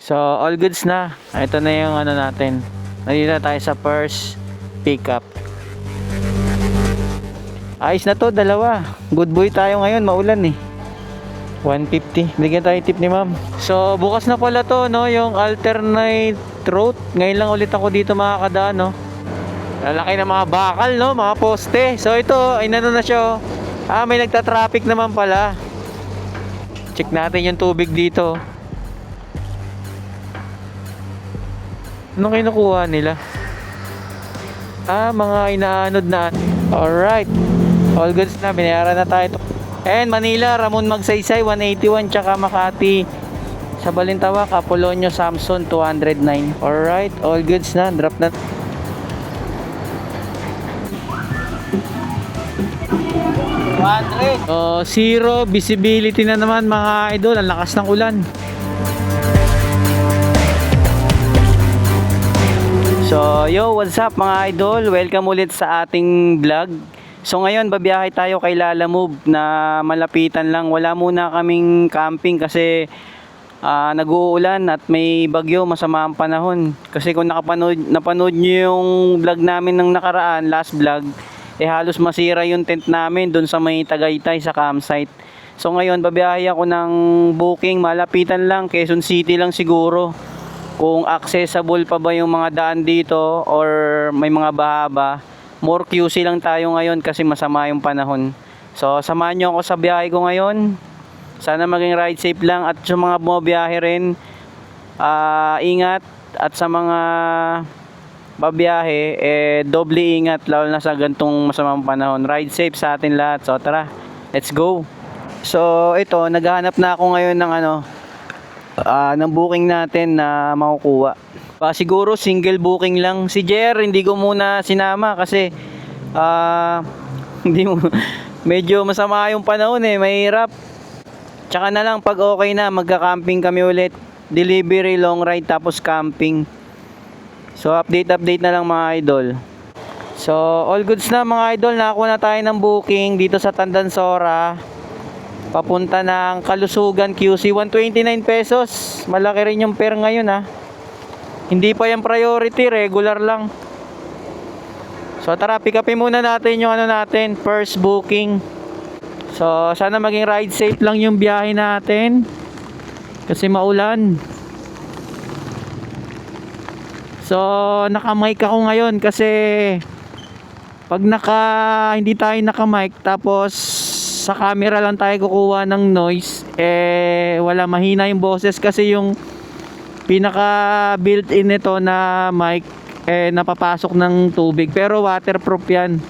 So, all goods na. Ito na yung ano natin. Nandito na tayo sa first pickup. Ayos na to, dalawa. Good boy tayo ngayon, maulan eh. 150. Bigyan tayo tip ni ma'am. So, bukas na pala to, no? Yung alternate route. Ngayon lang ulit ako dito makakadaan, no? Lalaki na mga bakal, no? Mga poste. So, ito, ay nano na siya, oh. May nagta-traffic naman pala. Check natin yung tubig dito. Anong kinukuha nila? Mga inaanod na. Alright. All goods na. Binayaran na tayo. And Manila, Ramon Magsaysay 181. Tsaka Makati sa Balintawak, Apolonio, Samson 209. Alright. All goods na. Drop na. Zero visibility na naman mga idol. Ang lakas ng ulan. So, yo, what's up mga idol? Welcome ulit sa ating vlog. So, ngayon, babiyahe tayo kay Lalamove na malapitan lang. Wala muna kaming camping kasi nag-uulan at may bagyo, masama ang panahon. Kasi kung napanood nyo yung vlog namin ng nakaraan, last vlog, halos masira yung tent namin doon sa may Tagaytay sa campsite. So, ngayon, babiyahe ako ng booking, malapitan lang, Quezon City lang siguro. Kung accessible pa ba yung mga daan dito or may mga baha, more QC lang tayo ngayon kasi masama yung panahon. So samahan nyo ako sa biyahe ko ngayon. Sana maging ride safe lang, at sa mga bumabiyahe rin, ingat, at sa mga babiyahe doble ingat, lalo na sa gantong masamang panahon. Ride safe sa atin lahat. So tara, let's go. So ito, naghahanap na ako ngayon ng ng booking natin na makukuha. Siguro single booking lang. Si Jer hindi ko muna sinama kasi hindi mo medyo masama yung panahon mahirap. Tsaka na lang pag okay na, magka-camping kami ulit. Delivery, long ride, tapos camping. So update na lang mga idol. So all goods na mga idol. Nakakuha na tayo ng booking dito sa Tandansora, papunta ng Kalusugan QC. 129 pesos. Malaki rin yung fare ngayon Hindi pa yung priority, regular lang. So tara, pick upin muna natin yung natin, first booking. So sana maging ride safe lang yung biyahe natin kasi maulan. So naka-mic ako ngayon kasi pag hindi tayo naka-mic tapos sa camera lang tayo kukuha ng noise, wala, mahina yung boses kasi yung pinaka built-in nito na mic napapasok ng tubig, pero waterproof yan.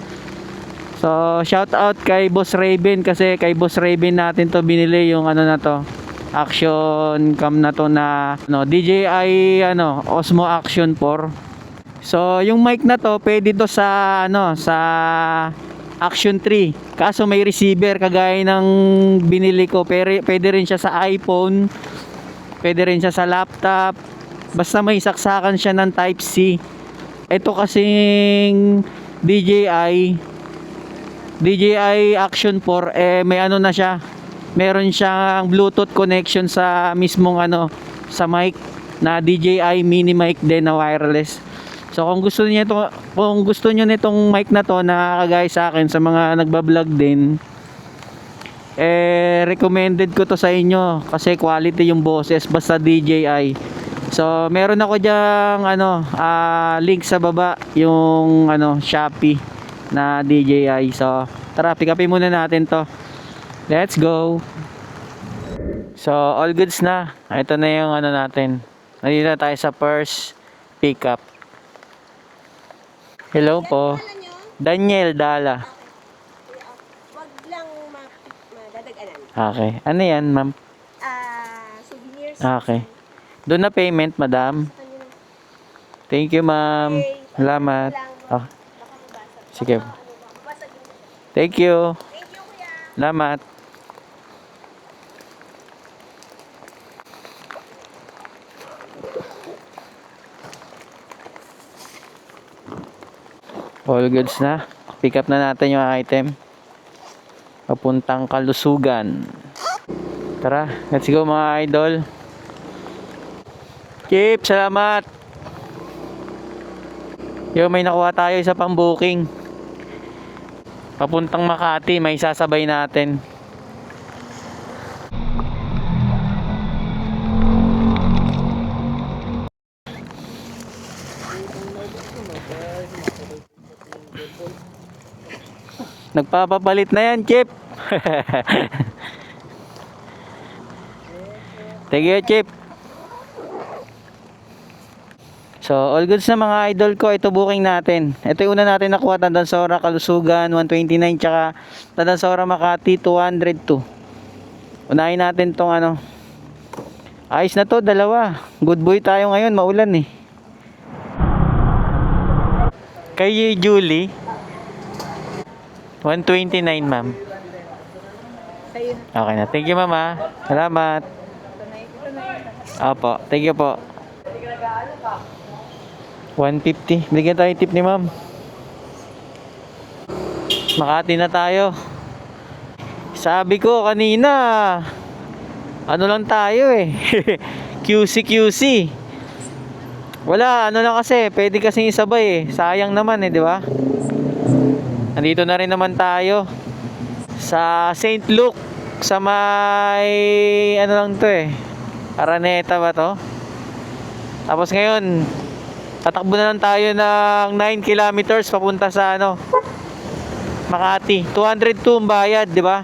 So shout out kay Boss Raven kasi kay Boss Raven natin to binili yung na to, action cam na to na DJI Osmo Action 4. So yung mic na to pwede to sa sa Action 3. Kaso may receiver kagaya ng binili ko. Pwede rin siya sa iPhone, pwede rin siya sa laptop, basta may saksakan siya ng type C. Ito kasing DJI Action 4 may na siya, meron siyang Bluetooth connection sa mismong sa mic na DJI mini mic din na wireless. So kung gusto niyo nitong mic na to na kagaya sa akin, sa mga nagba-vlog din, recommended ko to sa inyo kasi quality yung boses, basta DJI. So meron ako diyang link sa baba, yung Shopee na DJI. So tara, pick upin muna natin to. Let's go. So all goods na. Ito na yung natin. Nandito na tayo sa first pickup. Hello po. Daniel Dala. Wag lang madadaganan. Okay. Ano yan, ma'am? Souvenirs. Okay. Doon na payment, madam. Thank you, ma'am. Salamat. Oh. Sige. Thank you. Thank you, kuya. Salamat. All goods na. Pick up na natin yung item. Papuntang Kalusugan. Tara, let's go mga idol. Chip, salamat. Yo, may nakuha tayo isa pang booking. Papuntang Makati, may sasabay natin. Nagpapapalit na yan, Chip. Thank you, Chip. So, all goods na mga idol ko. Ito booking natin. Ito yung una natin nakuha. Tandansora, Kalusugan, 129. Tsaka Tandansora, Makati, 202. Unahin natin tong ano. Ayos na to, dalawa. Good boy tayo ngayon, maulan eh. Kay Julie, 129 ma'am. Sa'yo. Okay na. Thank you mama. Salamat. Opo. Thank you po. 150. Bigyan tayo tip ni ma'am. Makati na tayo. Sabi ko kanina, ano lang tayo eh. QC. Wala, ano lang kasi, pwede kasing isabay eh. Sayang naman eh, di ba? Nandito na rin naman tayo sa St. Luke, sa may ano lang to eh, Araneta ba to? Tapos ngayon tatakbo na lang tayo ng 9 kilometers papunta sa ano, Makati. 202 ang bayad, di ba?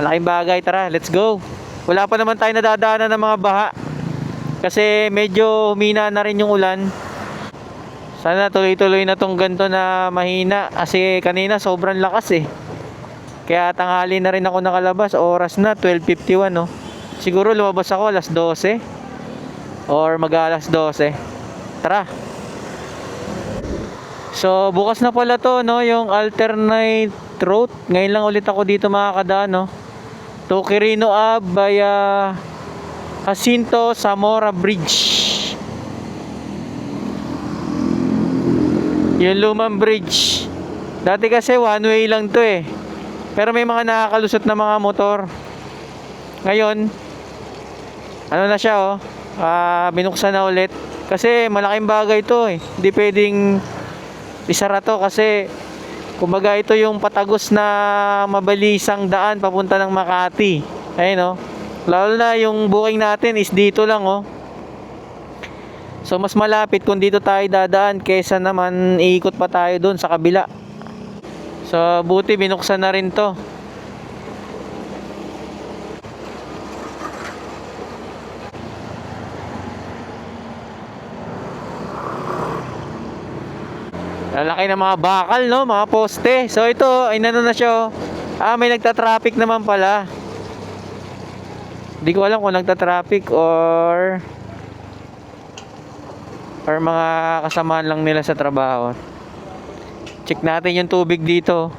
Malaking bagay, tara, let's go. Wala pa naman tayo nadadaanan ng mga baha kasi medyo humina na rin yung ulan. Sana tuloy-tuloy na tong ganito na mahina kasi kanina sobrang lakas eh. Kaya tanghali na rin ako nakalabas. Oras na 12:51 no. Siguro lumabas ako alas 12 or mag-alas 12. Tara. So bukas na pala to no, yung alternate route. Ngayon lang ulit ako dito makakadaan no. To Quirino Ave via Jacinto Zamora Bridge. Yung lumang bridge. Dati kasi one way lang to eh. Pero may mga nakakalusot na mga motor. Ngayon, ano na siya oh. Binuksan na ulit. Kasi malaking bagay to eh. Hindi pwedeng isara to kasi kumbaga ito yung patagos na mabalisang daan papunta ng Makati. Ayun oh. Lalo na yung booking natin is dito lang oh. So mas malapit kung dito tayo dadaan kaysa naman iikot pa tayo doon sa kabila. So buti binuksan na rin to. Lalaki ng mga bakal no, mga poste. So ito, ay nano na siya oh. May nagta-traffic naman pala. Hindi ko alam kung nagta-traffic or mga kasamaan lang nila sa trabaho. Check natin yung tubig dito.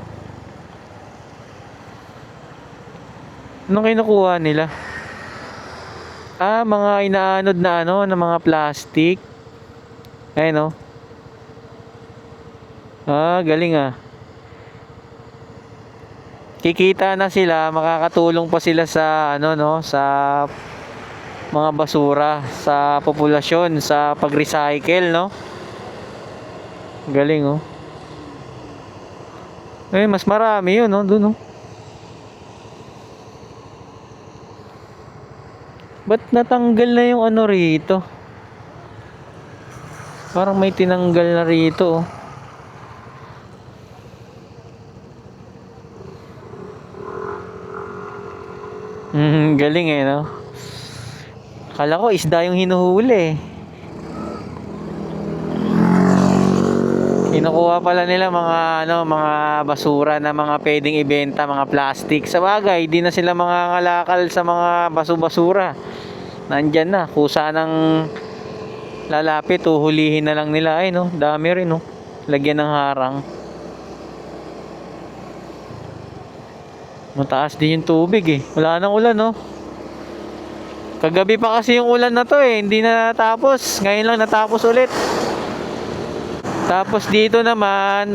Anong kinukuha nila? Mga inaanod na ano, na mga plastic. Ayun oh. Galing ah. Kikita na sila, makakatulong pa sila sa ano no, sa mga basura, sa populasyon, sa pag-recycle no. Galing oh. Mas marami yun no, dun oh. Ba't natanggal na yung ano rito? Parang may tinanggal na rito oh. Galing eh no. Akala ko isda yung hinuhuli. Kinukuha pala nila mga ano, mga basura na mga pwedeng ibenta, mga plastic. Sa bagay, di na sila mga ngalakal sa mga basura. Nandyan na, kusa ng lalapit, uhulihin na lang nila. Ay no, dami rin no. Lagyan ng harang. Mataas din yung tubig eh. Wala nang ulan no. Kagabi pa kasi yung ulan na to eh. Hindi na natapos. Ngayon lang natapos ulit. Tapos dito naman,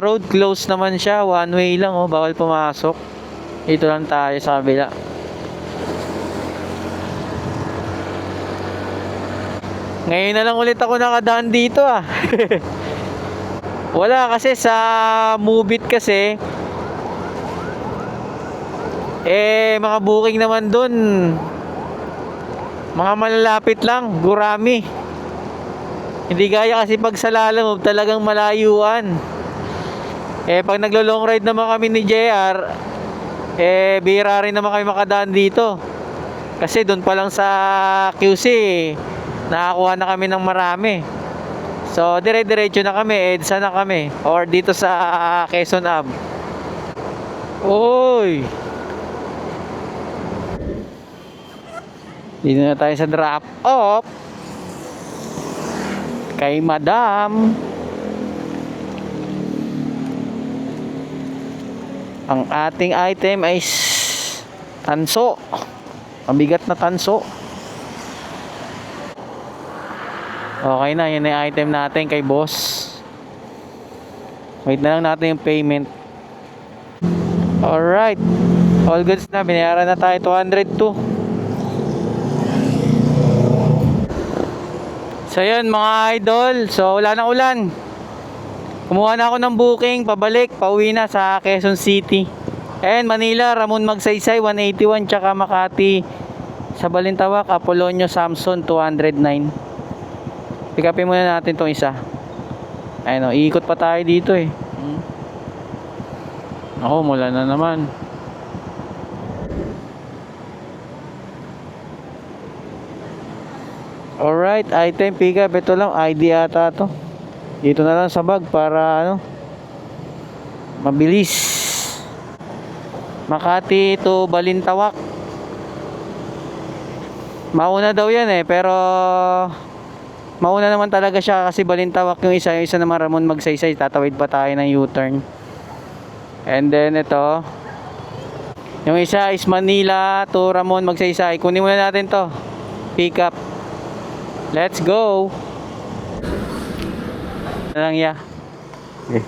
road close naman siya. One way lang oh. Bawal pumasok. Dito lang tayo sa kabila. Ngayon na lang ulit ako nakadaan dito ah. Wala kasi sa Move It kasi mga booking naman dun mga malalapit lang, gurami. Hindi gaya kasi pag sa Lalamove talagang malayuan. Pag naglo-long ride naman kami ni JR, bihira rin naman kami makadaan dito. Kasi doon pa lang sa QC, nakakuha na kami ng marami. So, dire-diretso na kami, EDSA na kami. Or dito sa Quezon Ave. Oy! Dito na tayo sa drop off. Kay Madam. Ang ating item ay tanso. Mabigat na tanso. Okay na, yun yung item natin kay boss. Wait na lang natin yung payment. Alright. All goods na, binayaran na tayo 202. So yun mga idol, so wala na ulan. Kumuha na ako ng booking, pabalik, pauwi na sa Quezon City. And Manila, Ramon Magsaysay 181, tsaka Makati sa Balintawak, Apolonio Samson 209. Pick upin muna natin tong isa. Ayun o, iikot pa tayo dito eh. Ako, mula na naman. Alright, item pick up. Ito lang, ID ata to. Dito na lang sa bag para ano, mabilis. Makati to Balintawak. Mauna daw yan eh, pero mauna naman talaga siya kasi Balintawak yung isa naman Ramon Magsaysay. Tatawid pa tayo ng U-turn. And then ito, yung isa is Manila to Ramon Magsaysay. Kunin muna natin to. Pick up. Let's go. Lang ya. Okay.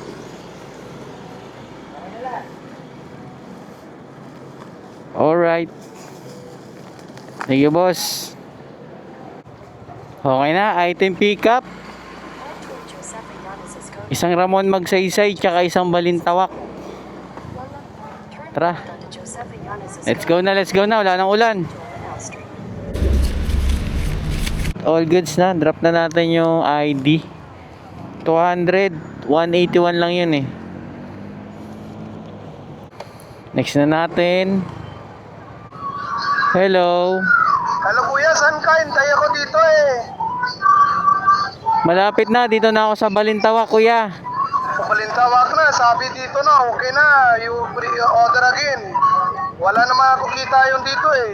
Alright. Thank you, boss. Okay na, item pick up. Isang Ramon Magsaysay tsaka isang Balintawak. Tara. Let's go na. Wala nang ulan. All goods na. Drop na natin yung ID. 200, 181 lang yun eh. Next na natin. Hello. Hello kuya, saan ka? Hintay ako dito eh. Malapit na. Dito na ako sa Balintawak, kuya. Sa Balintawak na, sabi dito na, okay na. You order again. Wala naman ako kita yung dito eh.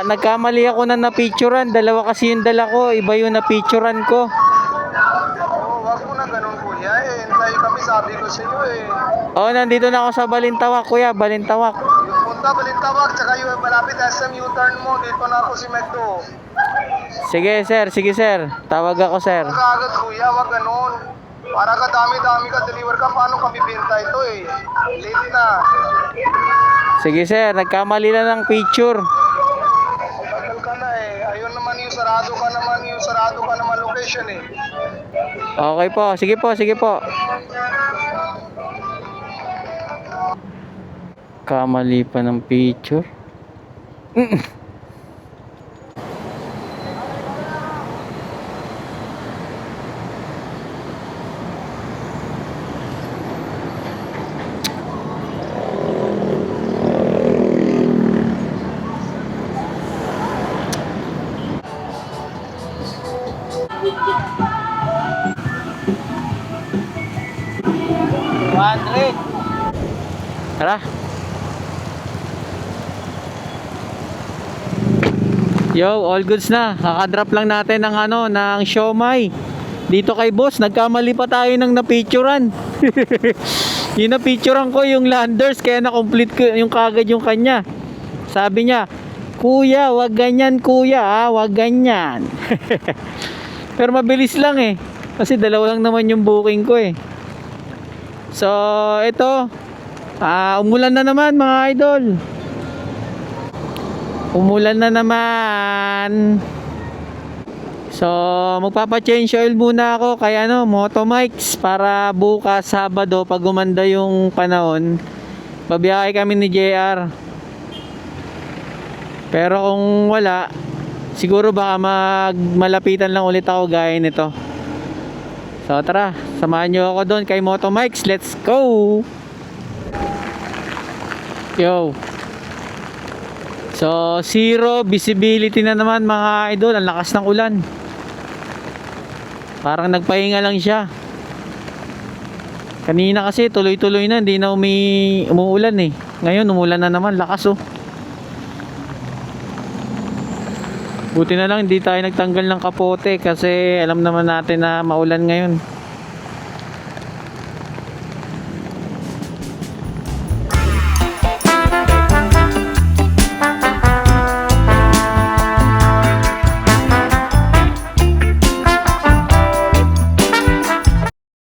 Nagkamali ako na napicturan. Dalawa kasi yung dala ko. Iba yung napicturan ko. Wag mo na ganun kuya eh. Hintay kami, sabi ko sa iyo eh. Nandito na ako sa Balintawak, kuya. Balintawak. Yung punta Balintawak, tsaka yung malapit SM U-turn mo, dito na ako si Megdo. Sige, sir. Tawag ako, sir. Wag agad kuya, wag ganun. Para ka dami-dami ka, deliver ka, paano kami benta ito eh. Late na. Sige, sir. Nagkamali na ng picture. Tagal ka na eh. Ayun naman yung sarado ka naman location eh. Okay po. Sige po. Kamali pa ng picture. Tara. Yo, all goods na. Kakadrop lang natin ng siomai. Dito kay boss, nagkamali pa tayo ng napicturan. Yung napicturan ko yung landers, kaya na-complete ko yung kagad yung kanya. Sabi niya, kuya, wag ganyan kuya, wag ganyan. Pero mabilis lang eh. Kasi dalawa lang naman yung booking ko eh. So, ito. Umulan na naman mga idol. Umulan na naman. So, magpapa-change oil muna ako kay Motomikes para bukas Sabado pag gumanda yung panahon, babiyahe kami ni JR. Pero kung wala, siguro baka malapitan lang ulit ako gaya nito. So, tara, samahan nyo ako doon kay Motomikes. Let's go! Yo! So, zero visibility na naman mga idol. Ang lakas ng ulan. Parang nagpahinga lang siya. Kanina kasi tuloy-tuloy na, hindi na umuulan eh. Ngayon umulan na naman, lakas oh. Buti na lang hindi tayo nagtanggal ng kapote kasi alam naman natin na maulan ngayon.